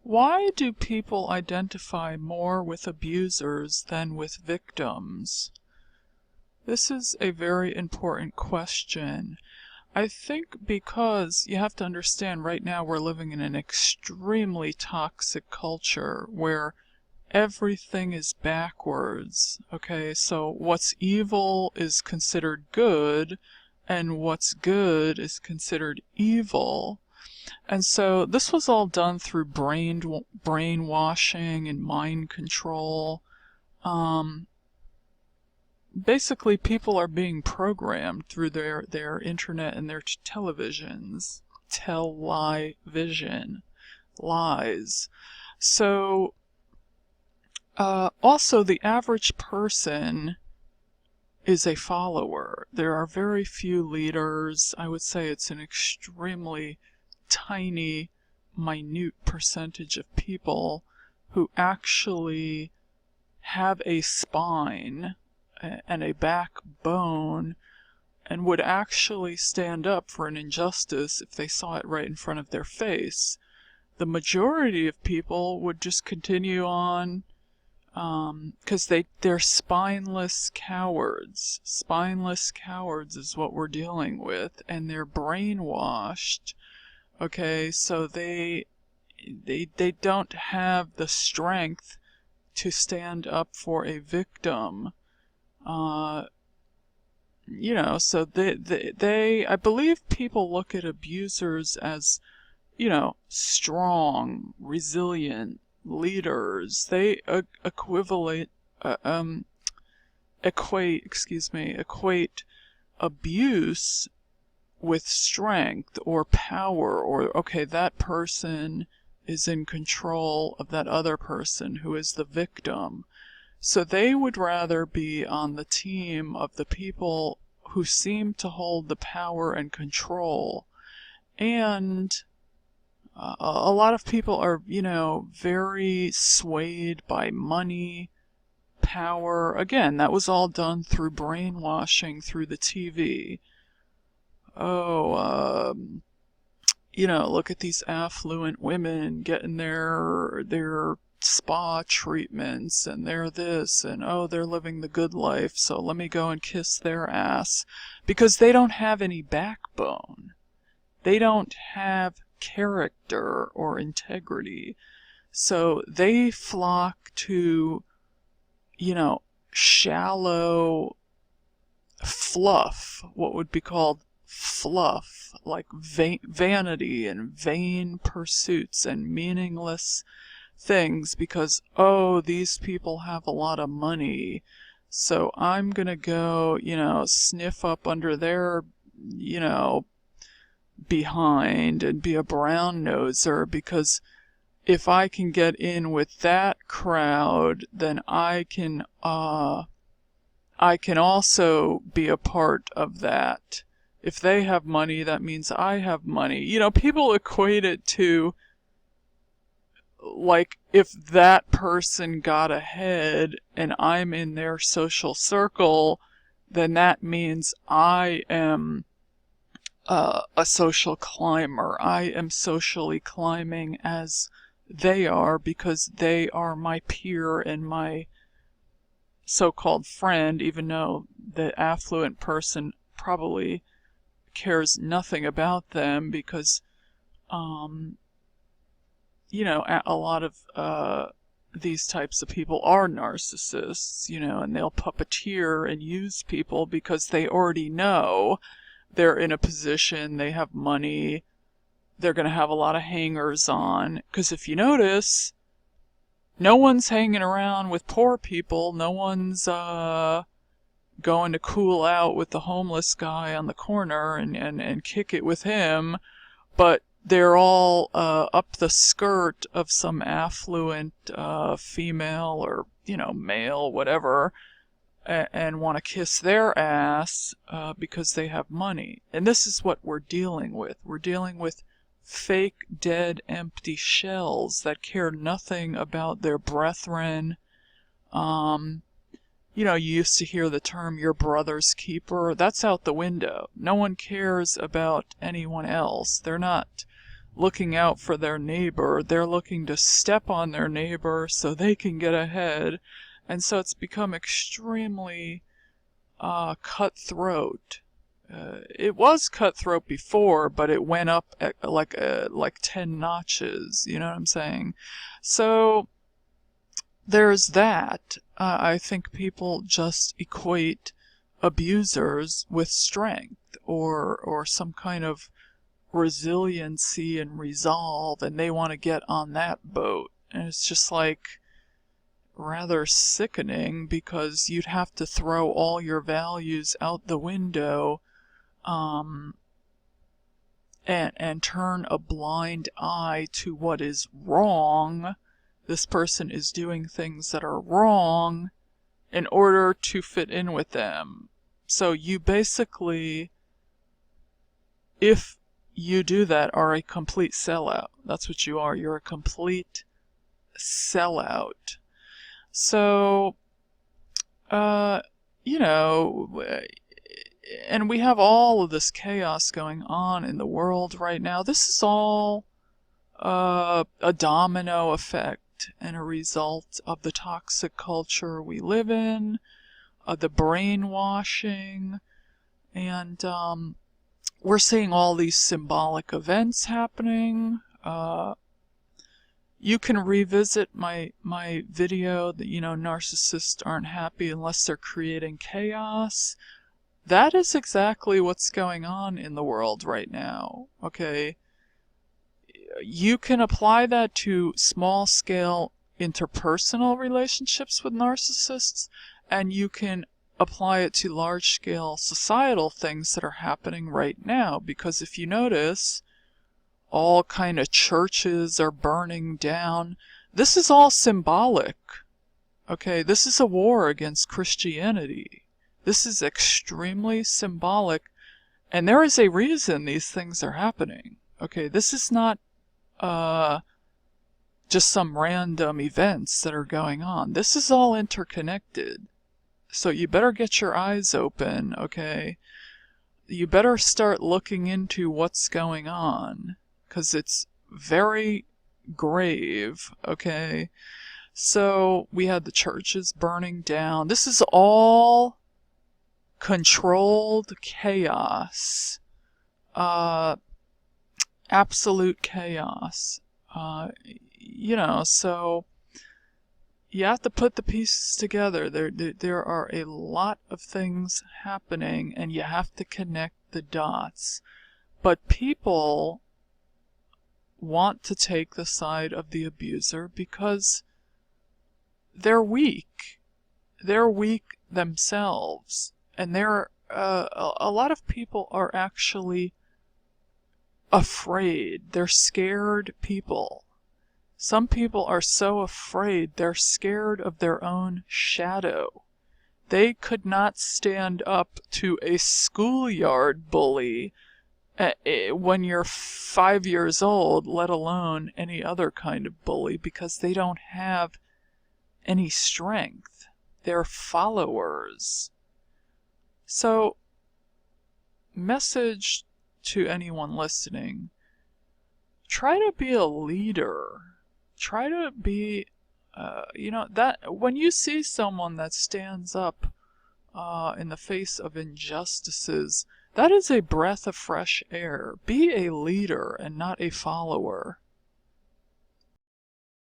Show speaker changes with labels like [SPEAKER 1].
[SPEAKER 1] Why do people identify more with abusers than with victims? This is a very important question. I think because you have to understand right now we're living in an extremely toxic culture where everything is backwards. Okay, so what's evil is considered good, and what's good is considered evil. And so this was all done through brainwashing and mind control. Basically, people are being programmed through their internet and their televisions. Television. Lies. So, also, the average person is a follower. There are very few leaders. I would say it's an extremely tiny, minute percentage of people who actually have a spine and a backbone and would actually stand up for an injustice if they saw it right in front of their face. The majority of people would just continue on because they're spineless cowards. Spineless cowards is what we're dealing with, and they're brainwashed. Okay, so they don't have the strength to stand up for a victim. So I believe people look at abusers as, strong, resilient leaders. They equate abuse with strength or power, or okay, that person is in control of that other person who is the victim. So they would rather be on the team of the people who seem to hold the power and control. And a lot of people are, very swayed by money, power. Again, that was all done through brainwashing through the TV. Look at these affluent women getting their spa treatments, and they're this, and they're living the good life, so let me go and kiss their ass. Because they don't have any backbone. They don't have character or integrity. So they flock to, shallow fluff, what would be called fluff, like vanity and vain pursuits and meaningless things, because these people have a lot of money, so I'm gonna go sniff up under their behind and be a brown noser, because if I can get in with that crowd, then I can also be a part of that. If they have money, that means I have money. People equate it to, like, if that person got ahead and I'm in their social circle, then that means I am a social climber. I am socially climbing as they are, because they are my peer and my so-called friend, even though the affluent person probably cares nothing about them, because a lot of these types of people are narcissists, and they'll puppeteer and use people because they already know they're in a position, they have money, they're going to have a lot of hangers on. Because if you notice, no one's hanging around with poor people, no one's going to cool out with the homeless guy on the corner and kick it with him, but they're all up the skirt of some affluent female or, male, whatever, and want to kiss their ass because they have money. And this is what we're dealing with. We're dealing with fake, dead, empty shells that care nothing about their brethren. You used to hear the term your brother's keeper. That's out the window. No one cares about anyone else. They're not looking out for their neighbor. They're looking to step on their neighbor so they can get ahead. And so it's become extremely cutthroat. It was cutthroat before, but it went up at like 10 notches, you know what I'm saying? So there's that. I think people just equate abusers with strength or some kind of resiliency and resolve, and they want to get on that boat. And it's just like rather sickening, because you'd have to throw all your values out the window and turn a blind eye to what is wrong. This person is doing things that are wrong in order to fit in with them. So you basically, if you do that, are a complete sellout. That's what you are. You're a complete sellout. So, you know, and we have all of this chaos going on in the world right now. This is all a domino effect and a result of the toxic culture we live in, the brainwashing, and we're seeing all these symbolic events happening. You can revisit my video that, narcissists aren't happy unless they're creating chaos. That is exactly what's going on in the world right now, okay? You can apply that to small-scale interpersonal relationships with narcissists, and you can apply it to large-scale societal things that are happening right now. Because if you notice, all kind of churches are burning down. This is all symbolic, okay? This is a war against Christianity. This is extremely symbolic, and there is a reason these things are happening, okay? This is not just some random events that are going on. This is all interconnected. So you better get your eyes open, okay? You better start looking into what's going on, because it's very grave, okay? So we had the churches burning down. This is all controlled chaos. Absolute chaos. So you have to put the pieces together. There are a lot of things happening, and you have to connect the dots. But people want to take the side of the abuser because they're weak. They're weak themselves. And a lot of people are actually afraid. They're scared people. Some people are so afraid they're scared of their own shadow. They could not stand up to a schoolyard bully when you're 5 years old, let alone any other kind of bully, because they don't have any strength. They're followers. So, message to anyone listening: try to be a leader. Try to be, that when you see someone that stands up in the face of injustices, that is a breath of fresh air. Be a leader and not a follower.